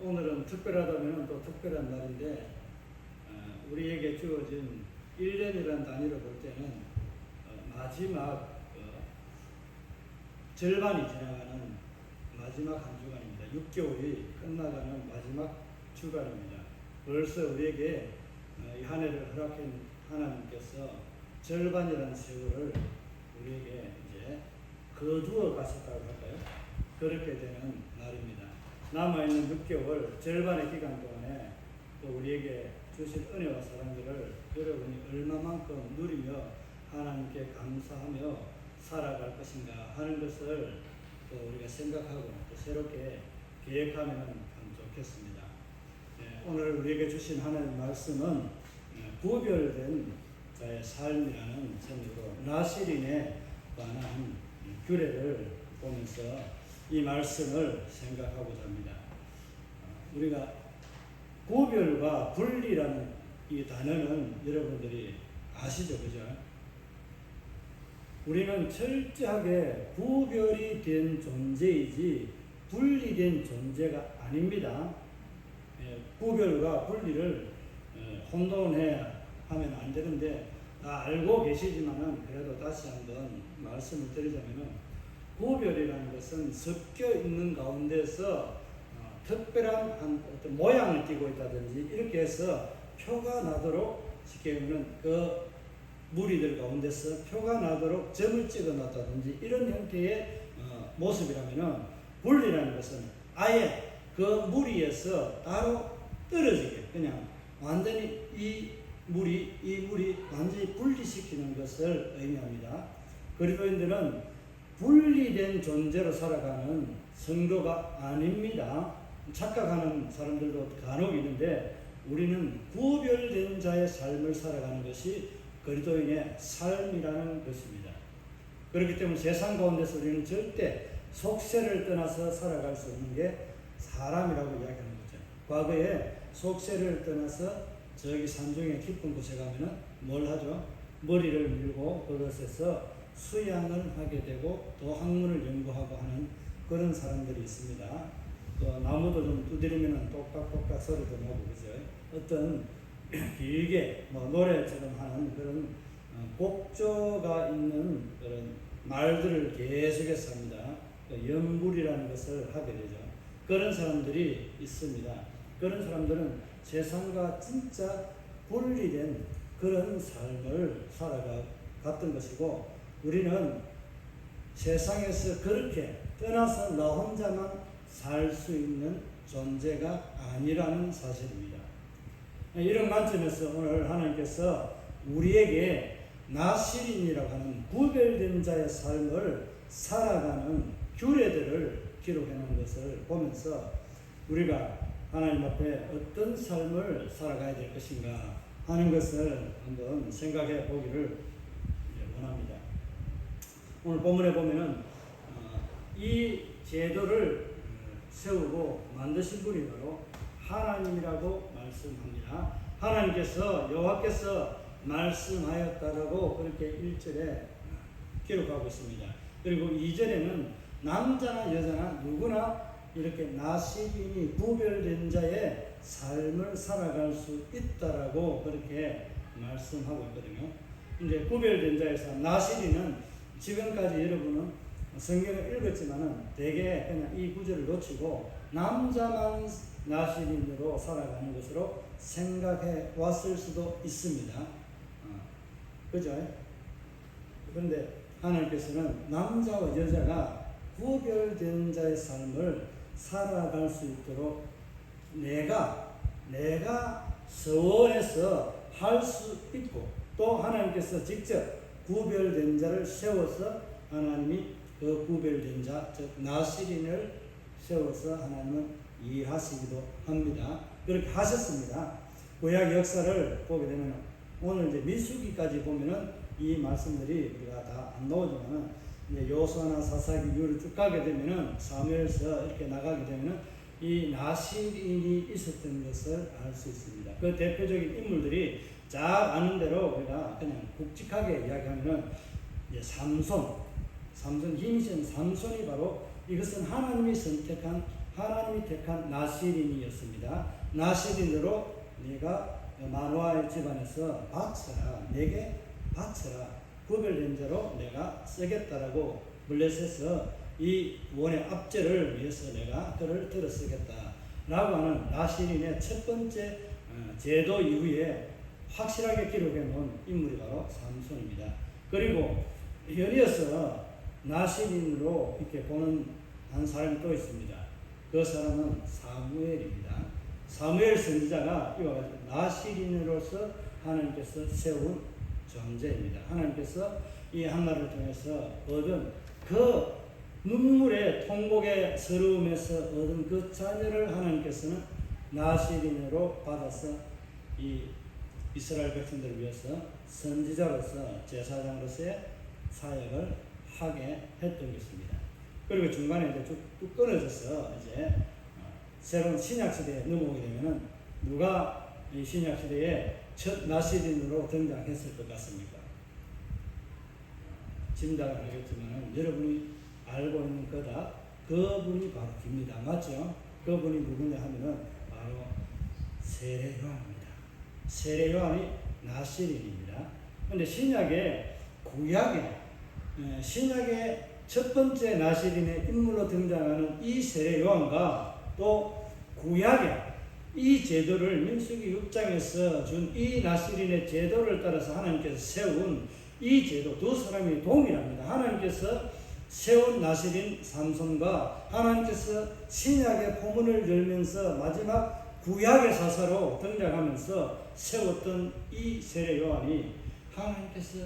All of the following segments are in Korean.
오늘은 특별하다면 또 특별한 날인데 우리에게 주어진 1년이라는 단위로 볼 때는 마지막 절반이 지나가는 마지막 한 주간입니다. 6개월이 끝나가는 마지막 주간입니다. 벌써 우리에게 이 한 해를 허락한 하나님께서 절반이라는 세월을 우리에게 이제 거두어 가셨다고 할까요? 그렇게 되는 날입니다. 남아있는 6개월 절반의 기간 동안에 또 우리에게 주신 은혜와 사랑들을 여러분이 얼마만큼 누리며 하나님께 감사하며 살아갈 것인가 하는 것을 또 우리가 생각하고 또 새롭게 계획하면 참 좋겠습니다. 오늘 우리에게 주신 하나님의 말씀은 구별된 자의 삶이라는 제목으로 나실인에 관한 규례를 보면서 이 말씀을 생각하고자 합니다. 우리가 구별과 분리라는 이 단어는 여러분들이 아시죠? 그죠? 우리는 철저하게 구별이 된 존재이지 분리된 존재가 아닙니다. 구별과 분리를 혼돈해 하면 안 되는데 다 알고 계시지만은 그래도 다시 한번 말씀을 드리자면은 구별이라는 것은 섞여 있는 가운데서 특별한 어떤 모양을 띠고 있다든지 이렇게 해서 표가 나도록 쉽게 보면 그 무리들 가운데서 표가 나도록 점을 찍어 놨다든지 이런 형태의 모습이라면은 분리라는 것은 아예 그 무리에서 따로 떨어지게 그냥 완전히 이 무리 완전히 분리시키는 것을 의미합니다. 그리스도인들은 분리된 존재로 살아가는 성도가 아닙니다. 착각하는 사람들도 간혹 있는데 우리는 구별된 자의 삶을 살아가는 것이 그리스도인의 삶이라는 것입니다. 그렇기 때문에 세상 가운데서 우리는 절대 속세를 떠나서 살아갈 수 없는 게 사람이라고 이야기하는 거죠. 과거에 속세를 떠나서 저기 산중에 깊은 곳에 가면은 뭘 하죠? 머리를 밀고 그것에서 수양을 하게 되고 또 학문을 연구하고 하는 그런 사람들이 있습니다. 또 나무도 좀 두드리면은 똑딱똑딱 소리도 나고 그죠? 어떤 길게 노래처럼 하는 그런 곡조가 있는 그런 말들을 계속해서 합니다. 연불이라는 것을 하게 되죠. 그런 사람들이 있습니다. 그런 사람들은 세상과 진짜 분리된 그런 삶을 살아갔던 것이고 우리는 세상에서 그렇게 떠나서 나 혼자만 살 수 있는 존재가 아니라는 사실입니다. 이런 관점에서 오늘 하나님께서 우리에게 나실인이라고 하는 구별된 자의 삶을 살아가는 규례들을 기록해 놓은 것을 보면서 우리가 하나님 앞에 어떤 삶을 살아가야 될 것인가 하는 것을 한번 생각해 보기를 원합니다. 오늘 본문에 보면은 이 제도를 세우고 만드신 분이 바로 하나님이라고 말씀합니다. 하나님께서 여호와께서 말씀하였다라고 그렇게 1절에 기록하고 있습니다. 그리고 2절에는 남자나 여자나 누구나 이렇게 나실인이 구별된 자의 삶을 살아갈 수 있다라고 그렇게 말씀하고 있거든요. 이제 구별된 자의 삶, 나실인은 지금까지 여러분은 성경을 읽었지만은 대개 그냥 이 구절을 놓치고 남자만 나실인으로 살아가는 것으로 생각해 왔을 수도 있습니다. 그죠? 그런데 하나님께서는 남자와 여자가 구별된 자의 삶을 살아갈 수 있도록 내가 서원해서 할 수 있고 또 하나님께서 직접 구별된 자를 세워서 하나님이 그 구별된 자, 즉 나실인을 세워서 하나님은 일하시기도 합니다. 그렇게 하셨습니다. 구약 역사를 보게 되면 오늘 이제 민수기까지 보면은 이 말씀들이 우리가 다 안 나오지만은 이제 요수아나 사사기 이후로 쭉 가게 되면은 사무엘서 이렇게 나가게 되면은 이 나실인이 있었던 것을 알 수 있습니다. 그 대표적인 인물들이 잘 아는 대로 우리가 그냥 굵직하게 이야기하면은 이제 삼손 힘이 센 삼손이 바로 이것은 하나님이 선택한 하나님이 택한 나시린이었습니다. 나시린으로 네가 마노아의 집안에서 바쳐라, 내게 바쳐라, 구별된 자로 내가 쓰겠다라고 블레셋에서 이 원의 압제를 위해서 내가 그를 들어 쓰겠다라고 하는 나시린의 첫 번째 제도 이후에 확실하게 기록해 놓은 인물이 바로 삼손입니다. 그리고 연이어서 나시린으로 이렇게 보는 한 사람이 또 있습니다. 그 사람은 사무엘입니다. 사무엘 선지자가 이와 같이 나시린으로서 하나님께서 세운 존재입니다. 하나님께서 이 한나를 통해서 얻은 그 눈물의 통곡의 서러움에서 얻은 그 자녀를 하나님께서는 나시린으로 받아서 이 이스라엘 백성들을 위해서 선지자로서 제사장으로서의 사역을 하게 했던 것입니다. 그리고 중간에 이제 쭉 끊어져서 이제 새로운 신약 시대에 넘어오게 되면은 누가 이 신약 시대에 첫 나시린으로 등장했을 것 같습니까? 짐작을 하겠지만 여러분이 알고 있는 거다. 그분이 바로 깁니다. 맞죠? 그분이 누구냐 하면은 바로 세례 요한입니다. 세례 요한이 나시린입니다. 그런데 신약의 신약의 첫 번째 나시린의 인물로 등장하는 이 세례 요한과 또 구약의 이 제도를 민수기 6장에서 준 이 나시린의 제도를 따라서 하나님께서 세운 이 제도 두 사람이 동일합니다. 하나님께서 세운 나시린 삼손과 하나님께서 신약의 포문을 열면서 마지막 구약의 사사로 등장하면서 세웠던 이 세례 요한이 하나님께서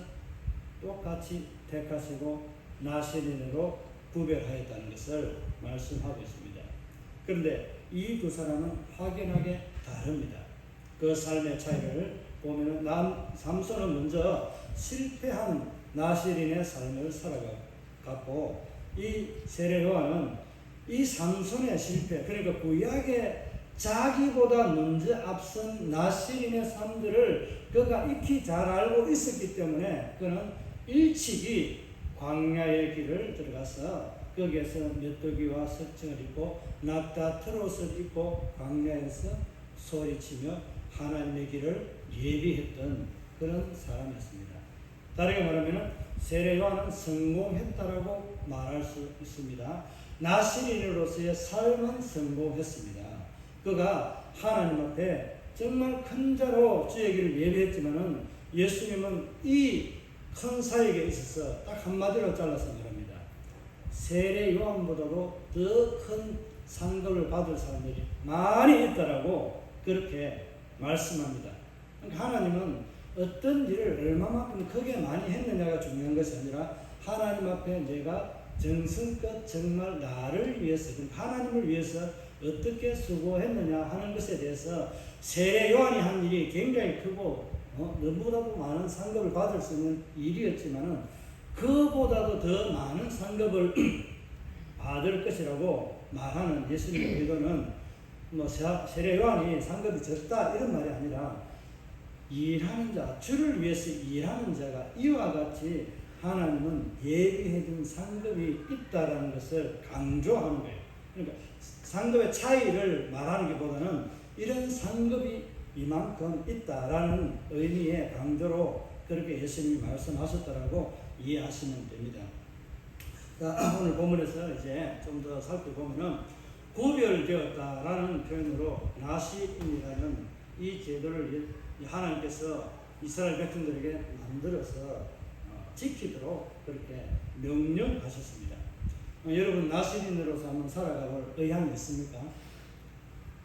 똑같이 택하시고 나시린으로 구별하였다는 것을 말씀하고 있습니다. 그런데 이 두 사람은 확연하게 다릅니다. 그 삶의 차이를 보면 삼손은 먼저 실패한 나시린의 삶을 살아갔고 이 세례 요한은 이 삼손의 실패, 그러니까 구약의 자기보다 먼저 앞선 나시린의 삶들을 그가 익히 잘 알고 있었기 때문에 그는 일찍이 광야의 길을 들어가서 거기에서 메뚜기와 석청을 입고 낙타 트롯을 입고 광야에서 소리치며 하나님의 길을 예비했던 그런 사람이었습니다. 다르게 말하면 세례 요한은 성공했다라고 말할 수 있습니다. 나시린으로서의 삶은 성공했습니다. 그가 하나님 앞에 정말 큰 자로 주의 길을 예비했지만은 예수님은 이 큰 사역에 있어서 딱 한마디로 잘라서 말합니다. 세례 요한보다도 더 큰 상급을 받을 사람들이 많이 있다라고 그렇게 말씀합니다. 그러니까 하나님은 어떤 일을 얼마만큼 크게 많이 했느냐가 중요한 것이 아니라 하나님 앞에 내가 정성껏 정말 나를 위해서, 하나님을 위해서 어떻게 수고했느냐 하는 것에 대해서 세례 요한이 한 일이 굉장히 크고 너무나도 많은 상급을 받을 수 있는 일이었지만은 그보다도 더 많은 상급을 받을 것이라고 말하는 예수님의 의도는 세례 요한이 상급이 적다 이런 말이 아니라 일하는 자, 주를 위해서 일하는 자가 이와 같이 하나님은 예비해둔 상급이 있다라는 것을 강조하는 거예요. 그러니까 상급의 차이를 말하는 것보다는 이런 상급이 이만큼 있다라는 의미의 강조로 그렇게 예수님이 말씀하셨다라고 이해하시면 됩니다. 오늘 본문에서 이제 좀 더 살펴보면은 구별되었다라는 표현으로 나시린이라는 이 제도를 하나님께서 이스라엘 백성들에게 만들어서 지키도록 그렇게 명령하셨습니다. 여러분 나시린으로서 한번 살아가볼 의향이 있습니까?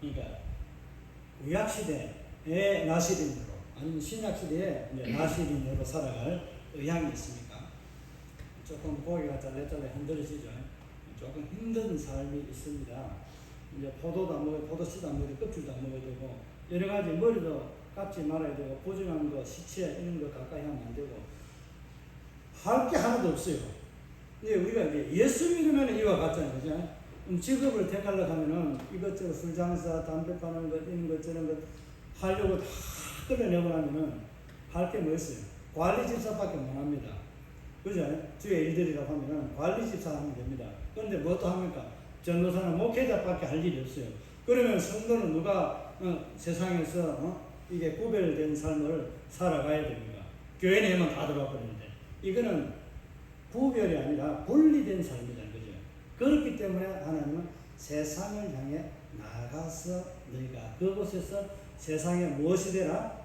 그러니까 구약시대의 나시린으로 아니면 신약시대의 나시린으로 살아갈 의향이 있습니까? 조금 보기가 잘래잘래 흔들리시죠? 조금 힘든 삶이 있습니다. 이제 포도도 안 먹어야 포도씨도 안 먹어야 껍질도 안 먹어야 되고 여러 가지 머리도 깎지 말아야 되고 보증한 거, 시체 이런 거 가까이 하면 안 되고 할 게 하나도 없어요. 근데 우리가 이제 예수 믿으면 이와 같잖아요. 그죠? 직업을 택하려고 하면은 이것저것 술 장사, 담배 파는 것, 이런 것, 저런 것 하려고 다 끌어내고 나면은 할 게 뭐 있어요? 관리집사밖에 못 합니다. 그죠? 주의 일들이라고 하면은 관리집사 하면 됩니다. 그런데 뭐 또 합니까? 전도사는 목회자밖에 할 일이 없어요. 그러면 성도는 누가 세상에서 이게 구별된 삶을 살아가야 됩니까? 교회 내면 다 들어와 버리는데 이거는 구별이 아니라 분리된 삶이라는 거죠. 그렇기 때문에 하나님은 세상을 향해 나가서 너희가 그곳에서 세상에 무엇이 되라?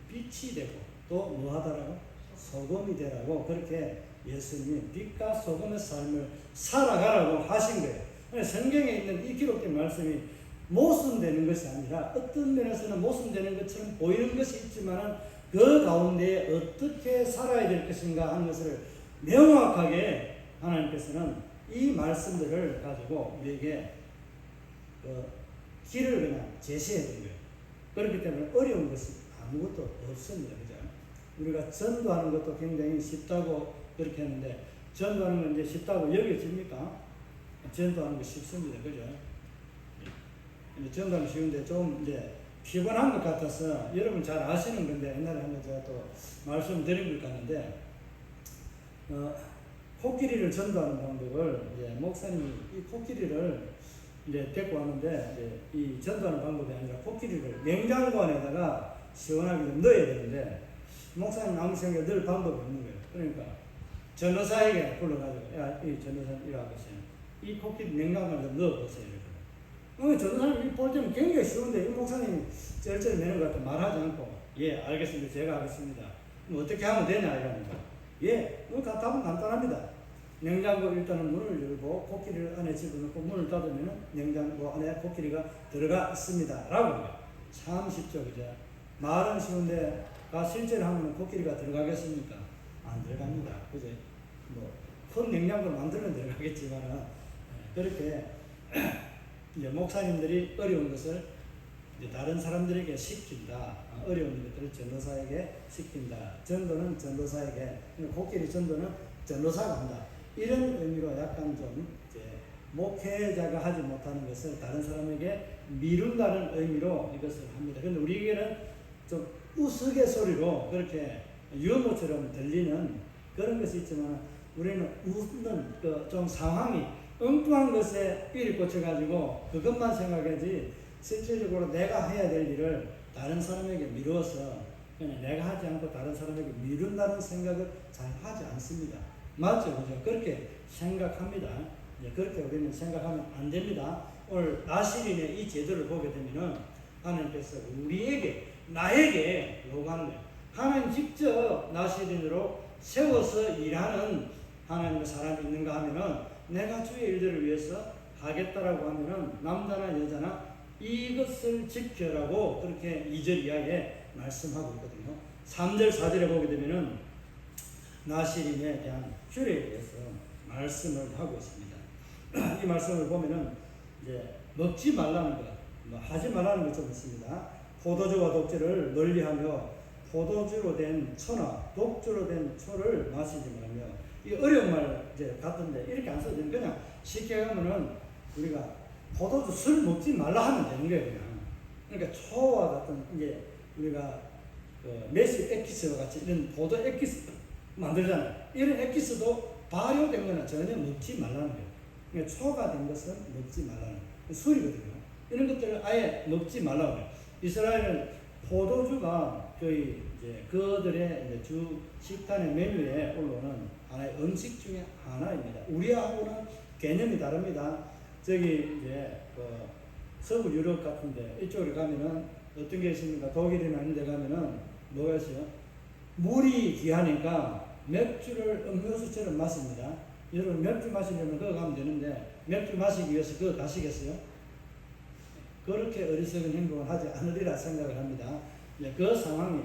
빛이 되고 또 뭐하더라고? 소금이 되라고 그렇게 예수님이 빛과 소금의 삶을 살아가라고 하신 거예요. 성경에 있는 이 기록된 말씀이 모순되는 것이 아니라 어떤 면에서는 모순되는 것처럼 보이는 것이 있지만 그 가운데 어떻게 살아야 될 것인가 하는 것을 명확하게 하나님께서는 이 말씀들을 가지고 우리에게 길을 그냥 제시해 준 거예요. 그렇기 때문에 어려운 것이 아무것도 없습니다. 그죠? 우리가 전도하는 것도 굉장히 쉽다고 그렇게 했는데 전도하는 건 이제 쉽다고 여겨집니까? 전도하는 거 쉽습니다. 그죠? 전도하는 쉬운데 좀 이제 피곤한 것 같아서 여러분 잘 아시는 건데 옛날에 한번 제가 또 말씀드린 것 같은데 코끼리를 전도하는 방법을 이제 목사님이 이 코끼리를 이제 데리고 왔는데 이제 이 전도하는 방법이 아니라 코끼리를 냉장고 안에다가 시원하게 넣어야 되는데 목사님 아무 생각에 넣을 방법이 없는 거예요. 그러니까 전도사에게 불러가지고 야, 이 전도사님 이리 와보세요. 이 코끼리 냉장고 안에 넣어보세요. 전도사님 이 볼때는 굉장히 쉬운데 이 목사님 쩔쩔 매는 것 같아 말하지 않고 예 알겠습니다. 제가 하겠습니다. 뭐 어떻게 하면 되냐 이러니까 예 답은 간단합니다. 냉장고 일단은 문을 열고 코끼리를 안에 집어넣고 문을 닫으면 냉장고 안에 코끼리가 들어가 있습니다. 라고 참 쉽죠. 그죠? 말은 쉬운데 실제로 하면 코끼리가 들어가겠습니까? 안 들어갑니다. 그죠? 큰 냉장고를 만들면 들어가겠지만 그렇게 이제 목사님들이 어려운 것을 이제 다른 사람들에게 시킨다. 어려운 것들을 전도사에게 시킨다. 전도는 전도사에게, 코끼리 전도는 전도사가 한다. 이런 의미로 약간 좀 이제 목회자가 하지 못하는 것을 다른 사람에게 미룬다는 의미로 이것을 합니다. 그런데 우리에게는 좀 우스갯소리로 그렇게 유머처럼 들리는 그런 것이 있지만 우리는 웃는 좀 상황이 엉뚱한 것에 삘이 꽂혀가지고 그것만 생각하지 실질적으로 내가 해야 될 일을 다른 사람에게 미루어서 그냥 내가 하지 않고 다른 사람에게 미룬다는 생각을 잘 하지 않습니다. 맞죠? 그죠? 그렇게 생각합니다. 그렇게 우리는 생각하면 안 됩니다. 오늘 나시린의 이 제도를 보게 되면은 하나님께서 우리에게, 나에게 요구하는 거예요. 하나님 직접 나시린으로 세워서 일하는 하나님의 사람이 있는가 하면은 내가 주의 일들을 위해서 하겠다라고 하면은 남자나 여자나 이것을 지켜라고 그렇게 2절 이하에 말씀하고 있거든요. 3절, 4절에 보게 되면은 나시린에 대한 규례에 대해서 말씀을 하고 있습니다. 이 말씀을 보면은 이제 먹지 말라는 것, 하지 말라는 것 좀 있습니다. 포도주와 독주를 멀리하며 포도주로 된 초나 독주로 된 초를 마시지 말며 이 어려운 말 이제 같은데 이렇게 안 써도 그냥 쉽게 하면은 우리가 포도주 술 먹지 말라 하면 되는 거예요. 그냥. 그러니까 초와 같은 이제 우리가 메시 엑기스와 같이 이런 포도 엑기스 만들잖아요. 이런 엑기스도 발효된 거는 전혀 먹지 말라는 거예요. 그러니까 초가 된 것은 먹지 말라는 거예요. 술이거든요. 이런 것들을 아예 먹지 말라고 해요. 이스라엘은 포도주가 거의 이제 그들의 이제 주 식단의 메뉴에 올라오는 하나의 음식 중에 하나입니다. 우리하고는 개념이 다릅니다. 저기 이제 서부 유럽 같은데 이쪽에 가면은 어떤 게 있습니까? 독일이나 이런 데 가면은 뭐가 있어요? 물이 귀하니까 맥주를 음료수처럼 마십니다. 여러분 맥주 마시려면 그거 가면 되는데 맥주 마시기 위해서 그거 가시겠어요? 그렇게 어리석은 행동을 하지 않으리라 생각을 합니다. 그 상황이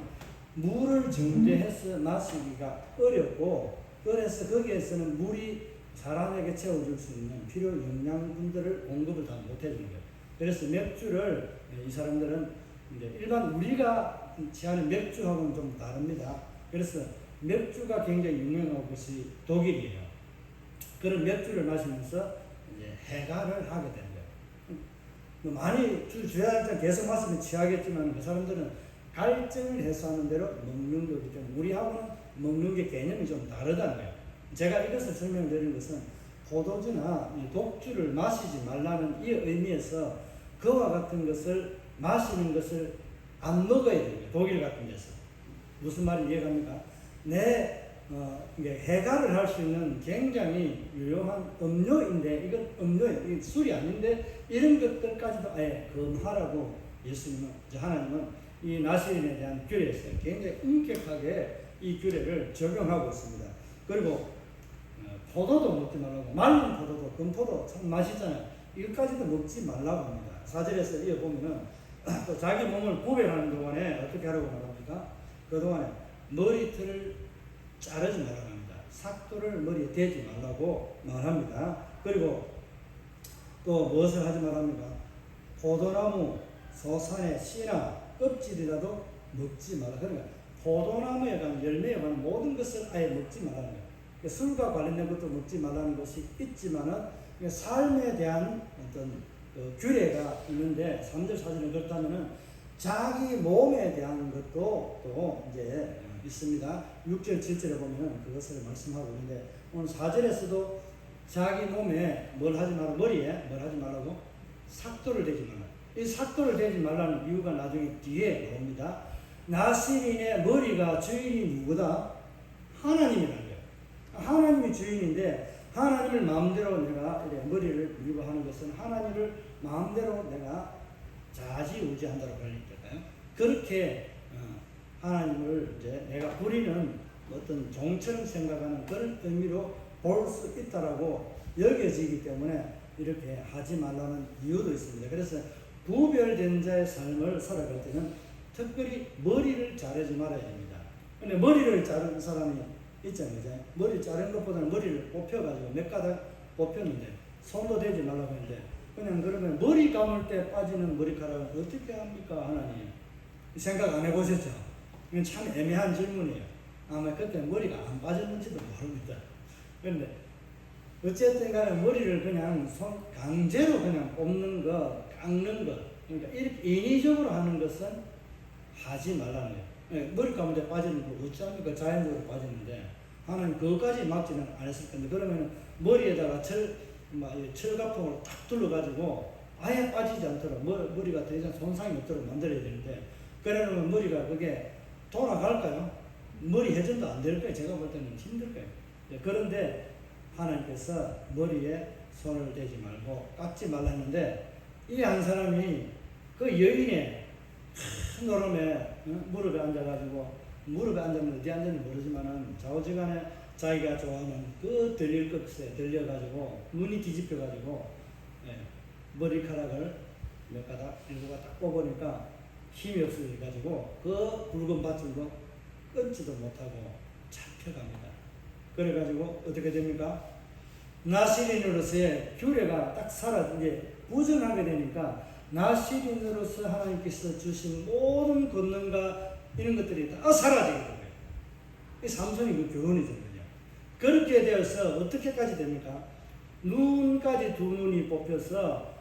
물을 정제해서 마시기가 어렵고 그래서 거기에서는 물이 사람에게 채워줄 수 있는 필요 영양분들을 공급을 다 못해주는 거예요. 그래서 맥주를 이 사람들은 이제 일반 우리가 취하는 맥주하고는 좀 다릅니다. 그래서 맥주가 굉장히 유명한 곳이 독일이에요. 그런 맥주를 마시면서 이제 해가를 하게 되는 거예요. 많이 주야 할 때 계속 마시면 취하겠지만 그 사람들은 갈증을 해소하는 대로 먹는 거기 때문에 우리하고는 먹는 게 개념이 좀 다르다는 거예요. 제가 이것을 설명드리는 것은 포도주나 이 독주를 마시지 말라는 이 의미에서 그와 같은 것을 마시는 것을 안 먹어야 됩니다. 독일 같은 데서. 무슨 말인지 이해갑니까? 이게 해가를 할 수 있는 굉장히 유용한 음료인데, 이건 음료예요. 이게 술이 아닌데, 이런 것들까지도 아예 금하라고 하나님은 이 나시린에 대한 규례에서 굉장히 엄격하게 이 규례를 적용하고 있습니다. 그리고 포도도 먹지 말라고, 말린 포도도, 금포도 참 맛있잖아요. 이것까지도 먹지 말라고 합니다. 4절에서 이어보면은 또 자기 몸을 구별하는 동안에 어떻게 하라고 말합니까? 그동안에 머리털을 자르지 말라고 합니다. 삭도를 머리에 대지 말라고 말합니다. 그리고 또 무엇을 하지 말합니까? 포도나무, 소산의 씨나 껍질이라도 먹지 말라. 그러니까 포도나무에 관한 열매에 관한 모든 것을 아예 먹지 말라는 거예요. 술과 관련된 것도 먹지 말라는 것이 있지만은 삶에 대한 어떤 규례가 있는데 3절 4절은 그렇다면은 자기 몸에 대한 것도 또 이제 있습니다. 6절 7절에 보면은 그것을 말씀하고 있는데 오늘 4절에서도 자기 몸에 뭘 하지 말라고, 머리에 뭘 하지 말라고? 삭도를 대지 말라. 이 삭도를 대지 말라는 이유가 나중에 뒤에 나옵니다. 나시린의 머리가 주인이 누구다? 하나님이라는 거예요. 하나님이 주인인데 하나님을 마음대로 내가 머리를 밀고 하는 것은 하나님을 마음대로 내가 좌지우지한다고 할까요? 그렇게 하나님을 이제 내가 부리는 어떤 종처럼 생각하는 그런 의미로 볼 수 있다라고 여겨지기 때문에 이렇게 하지 말라는 이유도 있습니다. 그래서 구별된 자의 삶을 살아갈 때는 특별히 머리를 자르지 말아야 됩니다. 근데 머리를 자른 사람이 있잖아요. 머리 자른 것보다는 머리를 뽑혀가지고 몇 가닥 뽑혔는데 손도 대지 말라고 했는데 그냥 그러면 머리 감을 때 빠지는 머리카락은 어떻게 합니까? 하나님 생각 안 해보셨죠? 이건 참 애매한 질문이에요. 아마 그때 머리가 안 빠졌는지도 모릅니다. 그런데 어쨌든 간에 머리를 그냥 강제로 그냥 뽑는 거, 깎는 거, 그러니까 이렇게 인위적으로 하는 것은 하지 말라는 거예요. 머리 감을 때 빠지는 거 어찌합니까? 자연적으로 빠지는데 하나님 그것까지 막지는 않았을 건데 그러면 머리에다가 철가풍으로 탁 둘러가지고 아예 빠지지 않도록 머리가 더 이상 손상이 없도록 만들어야 되는데 그러면 머리가 그게 돌아갈까요? 머리 회전도 안 될 거예요. 제가 볼 때는 힘들 거예요. 그런데 하나님께서 머리에 손을 대지 말고 깎지 말라 했는데 이 한 사람이 그 여인의 큰 노름에 무릎에 앉아가지고 무릎에 앉았는데 어디 앉았는지 모르지만은 좌우지간에 자기가 좋아하는 그 들릴 것에 들려가지고 눈이 뒤집혀가지고 머리카락을 몇 가닥 일곱 가닥 뽑으니까 힘이 없어져가지고 그 붉은 밧줄도 끊지도 못하고 잡혀갑니다. 그래가지고 어떻게 됩니까? 나시린으로서의 규례가 딱 이제 부정하게 되니까 나시린으로서 하나님께서 주신 모든 권능과 이런 것들이 다 사라지게 된 거예요. 이 삼손이 그 교훈이 된 거죠. 그렇게 되어서 어떻게까지 됩니까? 눈까지 두 눈이 뽑혀서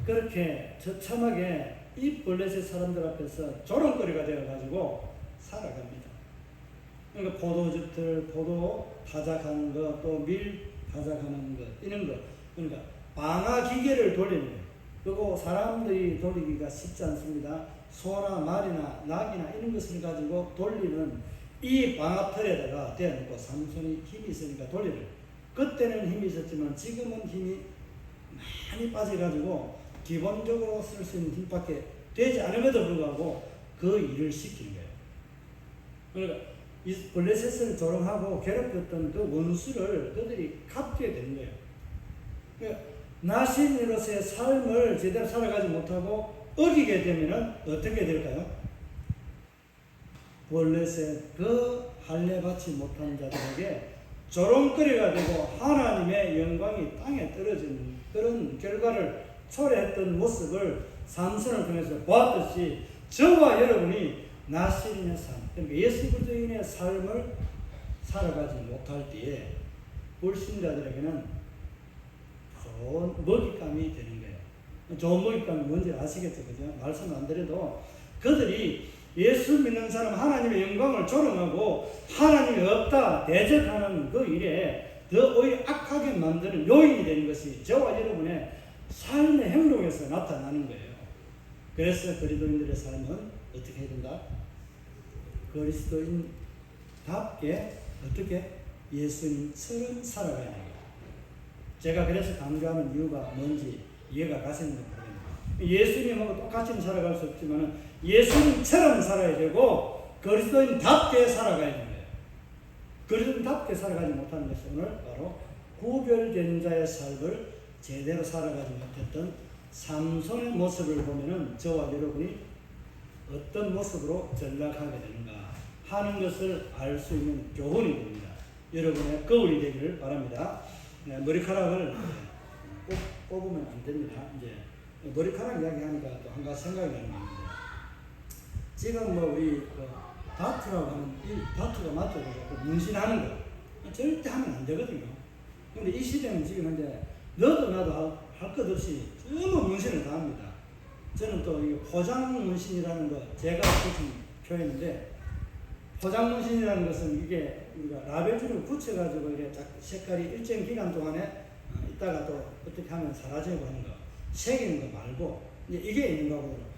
그렇게 처참하게 이 블레셋 사람들 앞에서 조롱거리가 되어가지고 살아갑니다. 그러니까 포도즙들, 포도 타작하는 것, 또 밀 타작하는 것, 이런 것. 그러니까 방아 기계를 돌리는 거예요. 그리고 사람들이 돌리기가 쉽지 않습니다. 소나 말이나 낙이나 이런 것을 가지고 돌리는 이 방아털에다가 대놓고 삼손이 힘이 있으니까 돌리는 거예요. 그때는 힘이 있었지만 지금은 힘이 많이 빠져가지고 기본적으로 쓸 수 있는 힘밖에 되지 않음에도 불구하고 그 일을 시키는 거예요. 그러니까 이 블레셋을 조롱하고 괴롭혔던 그 원수를 그들이 갚게 되는 거예요. 그러니까 나시린으로서의 삶을 제대로 살아가지 못하고 어기게 되면 어떻게 될까요? 블레셋 그 할례 받지 못한 자들에게 조롱거리가 되고 하나님의 영광이 땅에 떨어지는 그런 결과를 초래했던 모습을 삼손을 통해서 보았듯이 저와 여러분이 나시린의 삶, 그러니까 예수 그리스도인의 삶을 살아가지 못할 때에 불신자들에게는 좋은 먹잇감이 되는 거예요. 좋은 먹잇감이 뭔지 아시겠죠? 그죠? 말씀 안 드려도 그들이 예수 믿는 사람 하나님의 영광을 조롱하고 하나님이 없다 대적하는 그 일에 더 오히려 악하게 만드는 요인이 되는 것이 저와 여러분의 삶의 행동에서 나타나는 거예요. 그래서 그리스도인들의 삶은 어떻게 해야 된다? 그리스도인답게 어떻게? 예수님처럼 살아가야 돼요. 제가 그래서 강조하는 이유가 뭔지 이해가 가시는 것 같아요. 예수님하고 똑같이 살아갈 수 없지만 예수님처럼 살아야 되고 그리스도인답게 살아가야 되는 거예요. 그리스도인답게 살아가지 못하는 것이 오늘 바로 구별된 자의 삶을 제대로 살아가지 못했던 삼손의 모습을 보면은 저와 여러분이 어떤 모습으로 전락하게 되는가 하는 것을 알 수 있는 교훈이 됩니다. 여러분의 거울이 되기를 바랍니다. 머리카락을 뽑으면 안 됩니다. 이제 머리카락 이야기하니까 또 한 가지 생각이 나는 게 있는데, 지금 뭐 우리 다트라고 하는 이 다트가 맞죠? 문신하는 거 절대 하면 안 되거든요. 근데 이 시대는 지금 현재 너도 나도 할 것 없이 전부 문신을 다 합니다. 저는 또 이 포장 문신이라는 거 제가 붙인 표현인데, 포장 문신이라는 것은 이게 우리가 라벨줄을 붙여가지고 이게 색깔이 일정 기간 동안에 있다가 또 어떻게 하면 사라지고 하는 거, 새기는 거 말고 이게 있는 거거든요.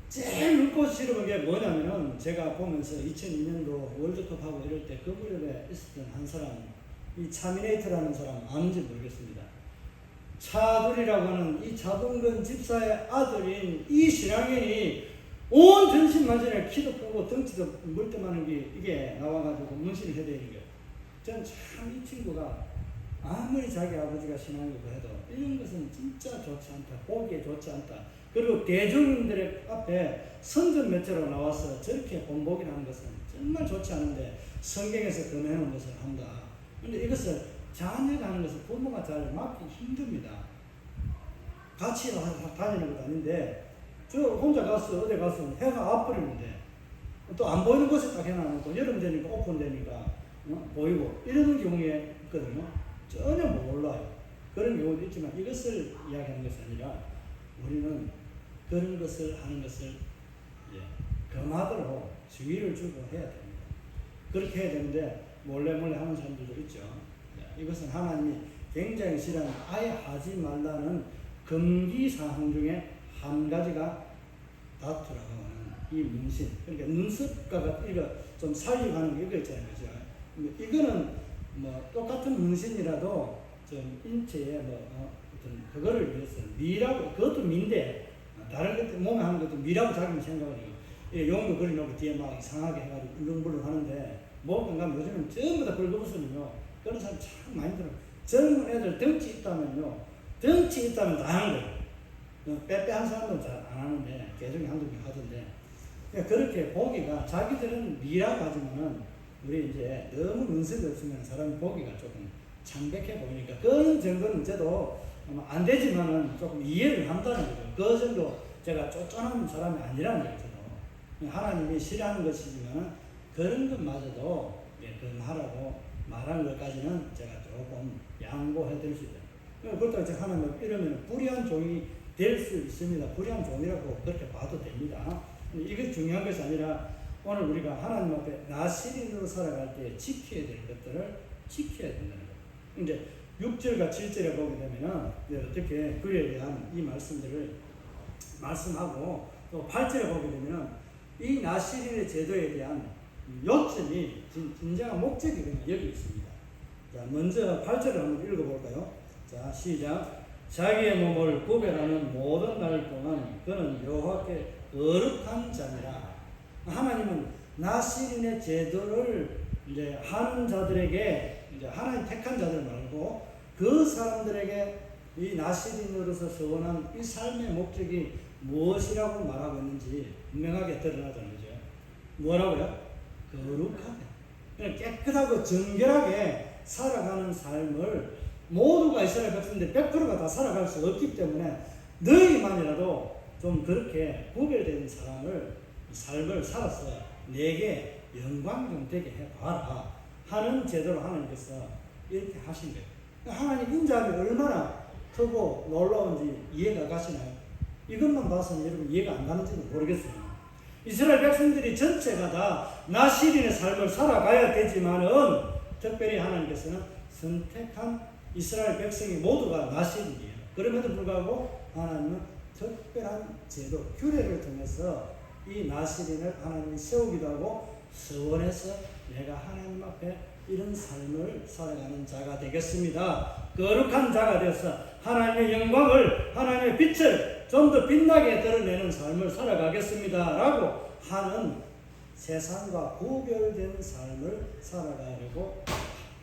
제일 눈꽃 싫은 게 뭐냐면은, 제가 보면서 2002년도 월드컵하고 이럴 때 그 무렵에 있었던 한 사람, 이 차미네이터라는 사람 아는지 모르겠습니다. 차돌이라고 하는 이 자동근 집사의 아들인 이 신앙인이 온 전신만전에 키도 크고 덩치도 멀뚱하는 게 이게 나와가지고 문신을 해대는 거예요. 저는 참 이 친구가 아무리 자기 아버지가 신앙이고 해도 이런 것은 진짜 좋지 않다. 보기에 좋지 않다. 그리고 대중들의 앞에 선전 매체로 나와서 저렇게 본보기를 하는 것은 정말 좋지 않은데 성경에서 금해놓은 것을 한다. 그런데 이것을 자녀가 하는 것을 부모가 잘 막기 힘듭니다. 같이 다니는 것도 아닌데 저 혼자 가서 어디 가서 해가 아프리는데 또 안 보이는 곳에 딱 해놔놓고 여름 되니까 오픈되니까 보이고 이런 경우에 있거든요. 전혀 몰라요. 그런 경우도 있지만 이것을 이야기하는 것이 아니라 우리는 그런 것을 하는 것을 금하도록 주의를 주고 해야 됩니다. 그렇게 해야 되는데 몰래 하는 사람들도 있죠. 이것은 하나님이 굉장히 싫어하는, 아예 하지 말라는 금기사항 중에 한 가지가 다투라고 하는 이 문신. 그러니까 눈썹과 이거 좀 살리가는 게 이거 있잖아요. 그죠? 이거는 뭐 똑같은 문신이라도 좀 인체에 어떤 그거를 위해서 미라고, 그것도 미인데 다른 것 몸에 하는 것도 미라고 자기는 생각을 해요. 용도 그려놓고 뒤에 막 이상하게 해가지고 울렁불렁 하는데 뭐 건강 요즘은 전부 다 긁어붙으면요. 그런 사람 참 많이 들어요. 젊은 애들 덩치 있다면요. 덩치 있다면 다 하는 거예요. 빼빼한 사람도 잘 안 하는데 개중에 한두 명 하던데, 그러니까 그렇게 보기가 자기들은 미라고 하지만은 우리 이제 너무 눈썹이 없으면 사람이 보기가 조금 창백해 보이니까 그런 정도는 이제도 안 되지만은 조금 이해를 한다는 거죠. 그 정도 제가 쫓아나는 사람이 아니라는 거죠. 하나님이 싫어하는 것이지만은 그런 것마저도 금하라고 말하는 것까지는 제가 조금 양보해 드릴 수 있다. 그렇다고 제가 하나님 이러면 불의한 종이 될 수 있습니다. 불의한 종이라고 그렇게 봐도 됩니다. 이게 중요한 것이 아니라 오늘 우리가 하나님 앞에 나시린으로 살아갈 때 지켜야 될 것들을 지켜야 된다는 거예요. 이제 6절과 7절에 보게 되면은 어떻게 그에 대한 이 말씀들을 말씀하고, 또 8절에 보게 되면은 이 나시린의 제도에 대한 요점이 진정한 목적이 여기 있습니다. 자, 먼저 8절을 한번 읽어볼까요? 자, 시작. 자기의 몸을 구별하는 모든 날 동안 그는 여호와께 거룩한 자니라. 하나님은 나시린의 제도를 이제 하는 자들에게, 이제 하나님 택한 자들 말고 그 사람들에게 이 나시린으로서 서원한 이 삶의 목적이 무엇이라고 말하고 있는지 분명하게 드러나자는 거죠. 뭐라고요? 거룩하게, 깨끗하고 정결하게 살아가는 삶을 모두가 이스라엘 백성들 100%가 다 살아갈 수 없기 때문에 너희만이라도 좀 그렇게 구별된 삶을 살아서 내게 영광 좀 되게 해봐라 하는 제도로 하나님께서 이렇게 하신 거예요. 하나님 인자함이 얼마나 크고 놀라운지 이해가 가시나요? 이것만 봐서는 여러분 이해가 안 가는지도 모르겠어요. 이스라엘 백성들이 전체가 다 나시린의 삶을 살아가야 되지만은 특별히 하나님께서는 선택한 이스라엘 백성이 모두가 나실이에요. 그럼에도 불구하고 하나님은 특별한 제도, 규례를 통해서 이 나실인을 하나님이 세우기도 하고 서원해서 내가 하나님 앞에 이런 삶을 살아가는 자가 되겠습니다. 거룩한 자가 되어서 하나님의 영광을, 하나님의 빛을 좀 더 빛나게 드러내는 삶을 살아가겠습니다. 라고 하는 세상과 구별된 삶을 살아가려고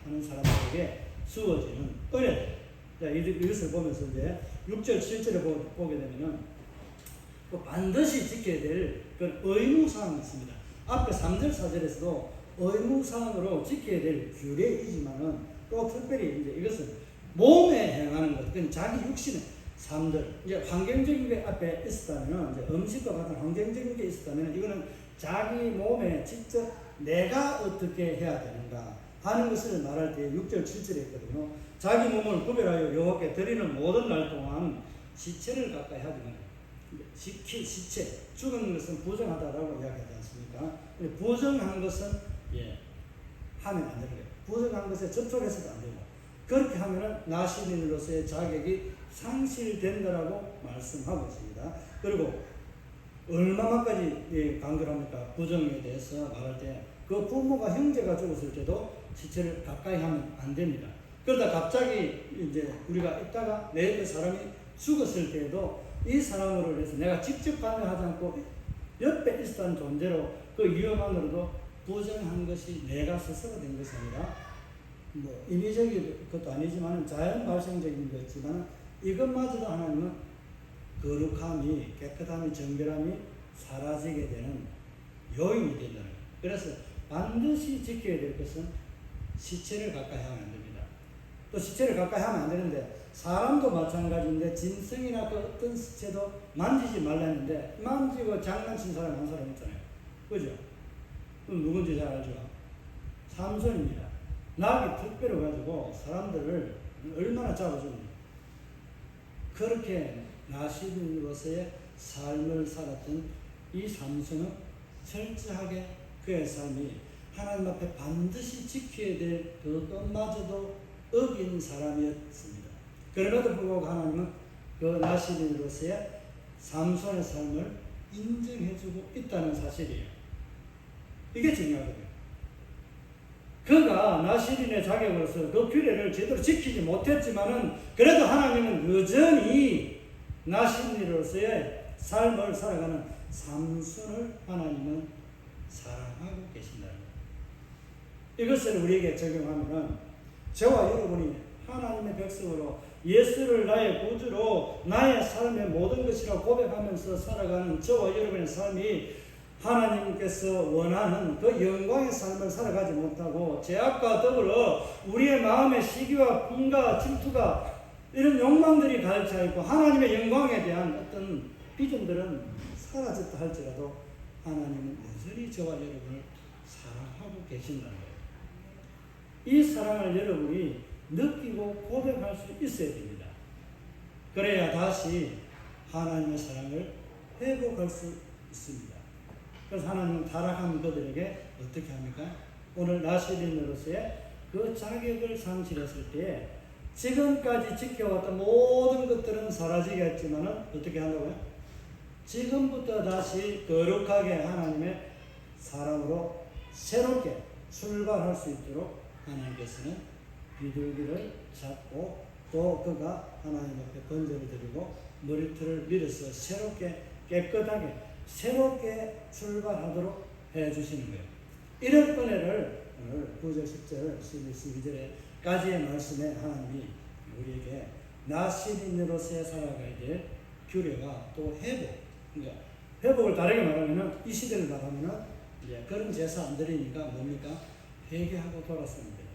하는 사람들에게 주어지는 은혜. 이것을 보면서 이제 6절, 7절을 보게 되면은 반드시 지켜야 될 그런 의무사항이 있습니다. 앞에 3절, 4절에서도 의무사항으로 지켜야 될 규례이지만은 또 특별히 이제 이것은 몸에 행하는 것, 그건 자기 육신의 삶들, 이제 환경적인 게 앞에 있었다면, 이제 음식과 같은 환경적인 게 있었다면, 이거는 자기 몸에 직접 내가 어떻게 해야 되는가 하는 것을 말할 때 6절, 7절에 있거든요. 자기 몸을 구별하여 여호와께 드리는 모든 날 동안 시체를 가까이 하지 말아요. 시체, 죽은 것은 부정하다라고 이야기하지 않습니까? 부정한 것은 하면 안 되는 거예요. 부정한 것에 접촉해서도 안 되고, 그렇게 하면은 나시린으로서의 자격이 상실된다라고 말씀하고 있습니다. 그리고 얼마만까지 간결합니까? 부정에 대해서 말할 때 그 부모가 형제가 죽었을 때도 시체를 가까이 하면 안 됩니다. 그러다 갑자기 이제 우리가 있다가 내 옆에 사람이 죽었을 때에도 이 사람으로 해서 내가 직접 관여하지 않고 옆에 있었던 존재로 그 위험만으로도 부정한 것이 내가 스스로 된 것이 아니라 뭐 인위적인 것도 아니지만 자연 발생적인 것이지만 이것마저도 하나님은 거룩함이, 깨끗함이, 정결함이 사라지게 되는 요인이 된다는 거예요. 그래서 반드시 지켜야 될 것은 시체를 가까이 하면 안 됩니다. 또 시체를 가까이 하면 안 되는데 사람도 마찬가지인데 짐승이나 그 어떤 시체도 만지지 말라 했는데 만지고 장난친 사람 한 사람 있잖아요. 그죠? 그럼 누군지 잘 알죠? 삼손입니다. 낙이 특별히 가지고 사람들을 얼마나 잡아줍니까? 그렇게 나시린으로서의 삶을 살았던 이 삼손은 철저하게 그의 삶이 하나님 앞에 반드시 지켜야 될 그것마저도 어긴 사람이었습니다. 그럼에도 불구하고 하나님은 그 나시린으로서의 삼손의 삶을 인정해주고 있다는 사실이에요. 이게 중요하거든요. 그가 나시린의 자격으로서 그 규례를 제대로 지키지 못했지만은 그래도 하나님은 여전히 나시린으로서의 삶을 살아가는 삼손을 하나님은 사랑하고 계신다는 거예요. 이것을 우리에게 적용하면은 저와 여러분이 하나님의 백성으로 예수를 나의 구주로 나의 삶의 모든 것이라고 고백하면서 살아가는 저와 여러분의 삶이 하나님께서 원하는 그 영광의 삶을 살아가지 못하고 죄악과 더불어 우리의 마음의 시기와 분과 질투가 이런 욕망들이 가득 있고 하나님의 영광에 대한 어떤 비전들은 사라졌다 할지라도 하나님은 여전히 저와 여러분을 사랑하고 계신다는 거예요. 이 사랑을 여러분이 느끼고 고백할 수 있어야 됩니다. 그래야 다시 하나님의 사랑을 회복할 수 있습니다. 그래서 하나님은 타락한 그들에게 어떻게 합니까? 오늘 나시린으로서의 그 자격을 상실했을 때 지금까지 지켜왔던 모든 것들은 사라지겠지만은 어떻게 한다고요? 지금부터 다시 거룩하게 하나님의 사랑으로 새롭게 출발할 수 있도록 하나님께서는 비둘기를 잡고 또 그가 하나님 앞에 번제를 드리고 머리털을 밀어서 새롭게 깨끗하게 새롭게 출발하도록 해주시는 거예요. 이런 은혜를 오늘 9절, 10절, 11, 12절까지의 말씀에 하나님이 우리에게 나시린으로서의 살아가야 될 규례와 또 회복, 그러니까 회복을 다르게 말하면 이 시대를 말하면 그런 제사 안 드리니까 뭡니까? 회개하고 돌아서는 거예요.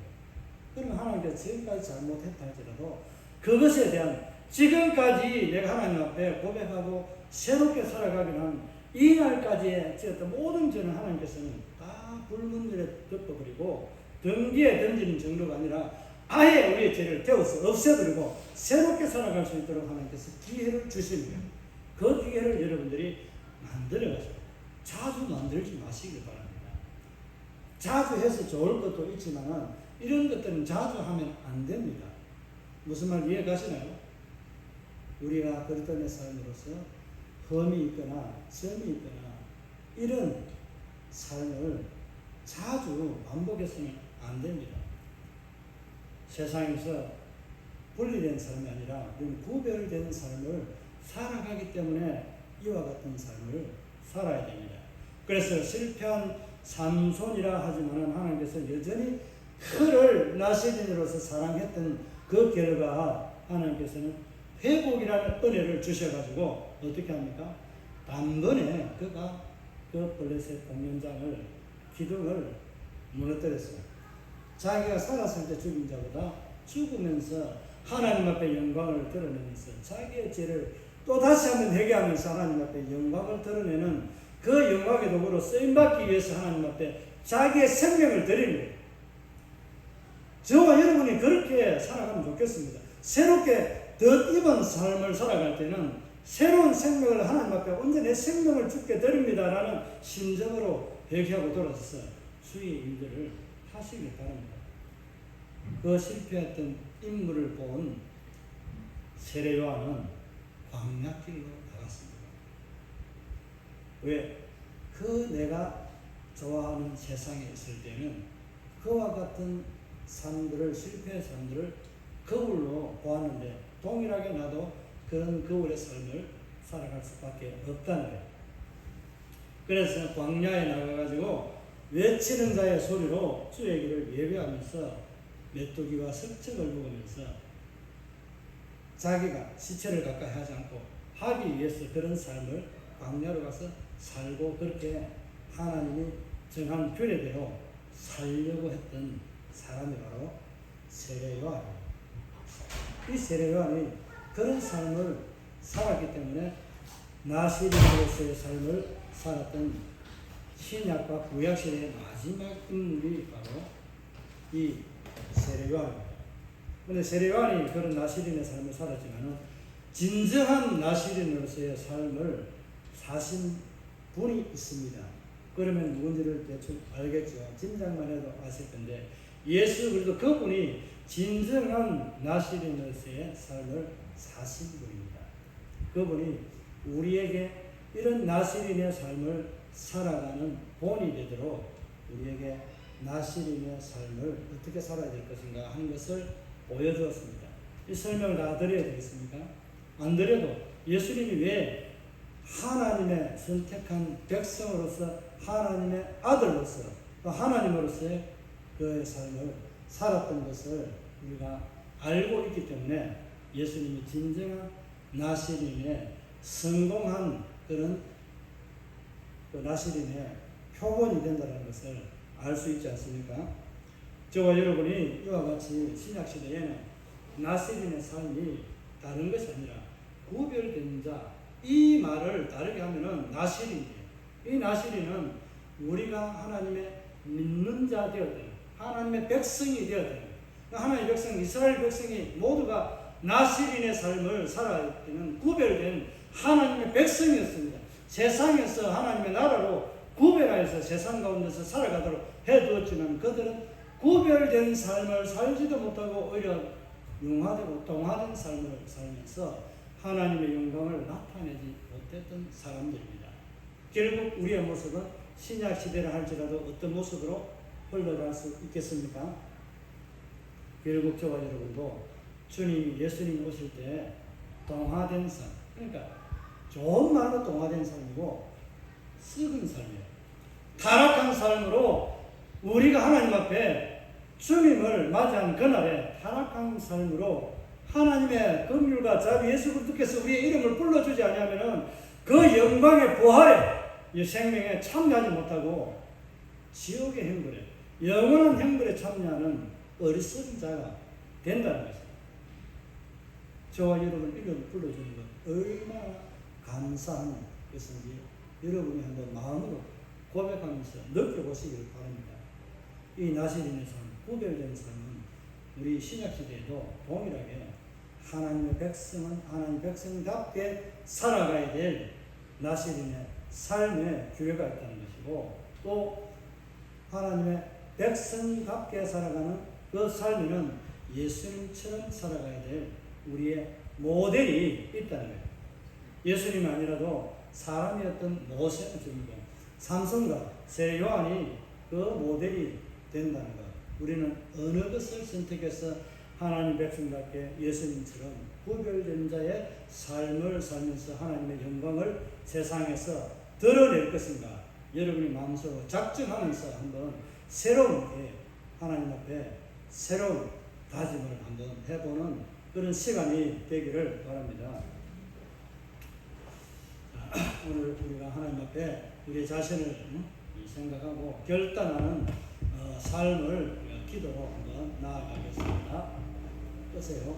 그러면 하나님께서 지금까지 잘못했다 할지라도 그것에 대한 지금까지 내가 하나님 앞에 고백하고 새롭게 살아가기 위한 이 날까지의 어떤 모든 죄는 하나님께서는 다 불문율에 덮어버리고 등기에 던지는 정도가 아니라 아예 우리의 죄를 태워서 없애버리고 새롭게 살아갈 수 있도록 하나님께서 기회를 주시는 거예요. 그 기회를 여러분들이 만들어가지고 자주 만들지 마시길 바랍니다. 자주 해서 좋을 것도 있지만은 이런 것들은 자주 하면 안 됩니다. 무슨 말 이해 가시나요? 우리가 그리스도인의 삶으로서 흠이 있거나 점이 있거나 이런 삶을 자주 반복해서는 안 됩니다. 세상에서 분리된 삶이 아니라 구별된 삶을 살아가기 때문에 이와 같은 삶을 살아야 됩니다. 그래서 실패한 삼손이라 하지만 하나님께서 여전히 그를 나시린으로서 사랑했던 그 결과 하나님께서는 회복이라는 은혜를 주셔가지고 어떻게 합니까? 단번에 그가 그 블레셋 공연장을 기둥을 무너뜨렸어요. 자기가 살았을 때 죽인 자보다 죽으면서 하나님 앞에 영광을 드러내면서 자기의 죄를 또 다시 한번 회개하면서 하나님 앞에 영광을 드러내는 그 영광의 도구로 쓰임받기 위해서 하나님 앞에 자기의 생명을 드리는 거예요. 저와 여러분이 그렇게 살아가면 좋겠습니다. 새롭게 덧입은 삶을 살아갈 때는 새로운 생명을 하나님 앞에 언제 내 생명을 주께 드립니다라는 심정으로 회개하고 돌아서서 주의 일들을 하시기 바랍니다. 그 실패했던 인물을 본 세례 요한은 광야길로 나갔습니다. 왜? 그 내가 좋아하는 세상에 있을 때는 그와 같은 삶들을, 실패의 삶들을 거울로 보았는데 동일하게 나도 그런 거울의 삶을 살아갈 수밖에 없다는 거예요. 그래서 광야에 나가가지고 외치는 자의 소리로 주의 길을 예배하면서 메뚜기와 석청을 먹으면서 자기가 시체를 가까이 하지 않고 하기 위해서 그런 삶을 광야로 가서 살고 그렇게 하나님이 정한 규례대로 살려고 했던 사람이 바로 세례 요한입니다. 이 세례 요한이 그런 삶을 살았기 때문에 나시린으로서의 삶을 살았던 신약과 구약시대의 마지막 인물이 바로 이 세례 요한입니다. 그런데 세례 요한이 그런 나시린의 삶을 살았지만 진정한 나시린으로서의 삶을 사신 분이 있습니다. 그러면 누군지를 대충 알겠죠. 짐작만 해도 아실 건데 예수 그리스도 그분이 진정한 나시린으로서의 삶을 사신 분입니다. 그분이 우리에게 이런 나시린의 삶을 살아가는 본이 되도록 우리에게 나시린의 삶을 어떻게 살아야 될 것인가 하는 것을 보여주었습니다. 이 설명을 다 드려야 되겠습니까? 안 드려도 예수님이 왜 하나님의 선택한 백성으로서 하나님의 아들로서 또 하나님으로서의 그의 삶을 살았던 것을 우리가 알고 있기 때문에 예수님이 진정한 나시린의 성공한 그런 그 나시린의 표본이 된다는 것을 알 수 있지 않습니까? 저와 여러분이 이와 같이 신약시대에는 나시린의 삶이 다른 것이 아니라 구별된 자, 이 말을 다르게 하면은 나시린이에요. 이 나시린은 우리가 하나님의 믿는 자 되었다. 하나님의 백성이 되었다. 하나님의 백성, 이스라엘 백성이 모두가 나시린의 삶을 살아야 되는 구별된 하나님의 백성이었습니다. 세상에서 하나님의 나라로 구별하여서 세상 가운데서 살아가도록 해두었지만 그들은 구별된 삶을 살지도 못하고 오히려 융화되고 동화된 삶을 살면서 하나님의 영광을 나타내지 못했던 사람들입니다. 결국 우리의 모습은 신약 시대를 할지라도 어떤 모습으로 흘러갈 수 있겠습니까? 결국 저와 여러분도 주님이 예수님이 오실 때 동화된 삶, 그러니까 좋은 말로 동화된 삶이고 썩은 삶이에요. 타락한 삶으로 우리가 하나님 앞에 주님을 맞이한 그날에 타락한 삶으로 하나님의 긍휼과 자비 예수 그리스도께서 우리의 이름을 불러주지 않으면 그 영광의 부활에 이 생명에 참여하지 못하고 지옥의 형벌에 영원한 형벌에 참여하는 어리석은 자가 된다는 것입니다. 저와 여러분 이름을 불러주는 것 얼마나 감사한 것인지 여러분이 한번 마음으로 고백하면서 느껴보시기를 바랍니다. 이 나시린의 삶, 구별된 삶은 우리 신약시대에도 동일하게 하나님의 백성은 하나님의 백성답게 살아가야 될 나시린의 삶의 규례가 있다는 것이고 또 하나님의 백성답게 살아가는 그 삶에는 예수님처럼 살아가야 될 우리의 모델이 있다는 거예요. 예수님이 아니라도 사람이었던 모세, 삼손과 세 요한이 그 모델이 된다는 것. 우리는 어느 것을 선택해서 하나님 백성답게 예수님처럼 구별된 자의 삶을 살면서 하나님의 영광을 세상에서 드러낼 것인가? 여러분이 마음속으로 작정하면서 한번 새로운 하나님 앞에 새로운 다짐을 한번 해보는 그런 시간이 되기를 바랍니다. 오늘 우리가 하나님 앞에 우리 자신을 생각하고 결단하는 삶을 기도로 한번 나아가겠습니다. 끄세요.